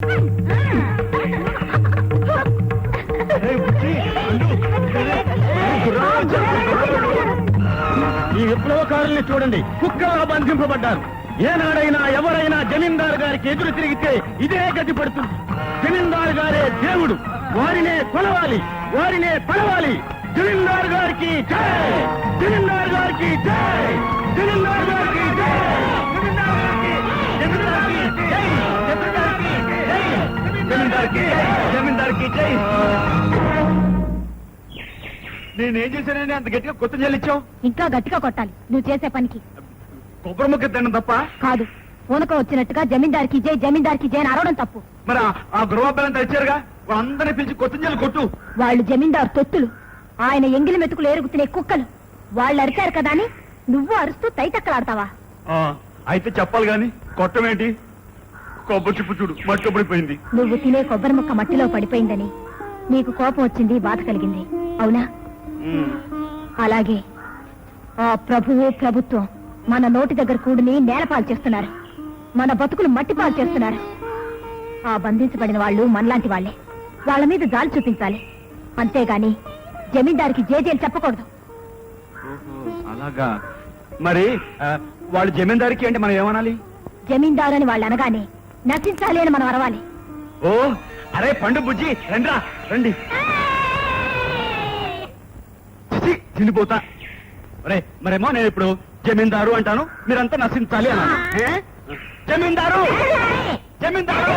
ఈ విప్లవకారుల్ని చూడండి, కుక్కలా బంధింపబడ్డారు. ఏనాడైనా ఎవరైనా జమీందారు గారికి ఎదురు తిరిగితే ఇదే గతి పడుతుంది. జమీందారు గారే దేవుడు, వారినే కొలవాలి, వారినే పడవాలి. జమీందారు గారికి జై, జమీందారు గారికి జై, జమీందారు గారికి జై, జమీందారుకి జమీందారుకి జై. నేనేం చేశానని అంత గట్టిగా కొత్త చెల్లిచ్చావు? ఇంకా గట్టిగా కొట్టాలి నువ్వు చేసే పనికి. కొబ్బరి ముక్క తినడం తప్ప? కాదు, పూనక వచ్చినట్టుగా జమీందారికి జై, జమీందారికి జై అని అరవడం తప్పు. మరి ఆ గృహబలంతా ఇచ్చారుగా, వాళ్ళందరినీ పిలిచి కొత్త చెల్లి కొట్టు. వాళ్ళు జమీందారు తొత్తులు, ఆయన ఎంగిలి మెతుకులు ఏరుకు తినే కుక్కలు. వాళ్ళు అరిచారు కదా అని నువ్వు అరుస్తూ తైతక్కలాడతావా? అయితే చెప్పాలి గాని కొట్టమేంటి? కొబ్బరి చిప్పు చూడు మట్టి పడిపోయింది. నువ్వు తినే కొబ్బరి ముక్క మట్టిలో పడిపోయిందని నీకు కోపం వచ్చింది, బాధ కలిగింది, అవునా? అలాగే ఆ ప్రభువు ప్రభుత్వం మన నోటి దగ్గర కూడిని నేలపాలు చేస్తున్నారు, మన బతుకులు మట్టిపాలు చేస్తున్నారు. ఆ బంధించబడిన వాళ్ళు మనలాంటి వాళ్లే, వాళ్ళ మీద జాలి చూపించాలి. అంతేగాని జమీందారికి జేజేలు చెప్పకూడదు. అలాగా? మరి వాళ్ళు జమీందారికి అంటే మనం ఏమనాలి? జమీందారు అని వాళ్ళు అనగానే నశించాలి అని మనం అరవాలి. ఓ అరే పండు బుజ్జి రండి, రండి. తినిపోతా. అరే మరేమో నేను ఇప్పుడు జమీందారు అంటాను, మీరంతా నశించాలి అన్నాను. జమీందారు, జమీందారు.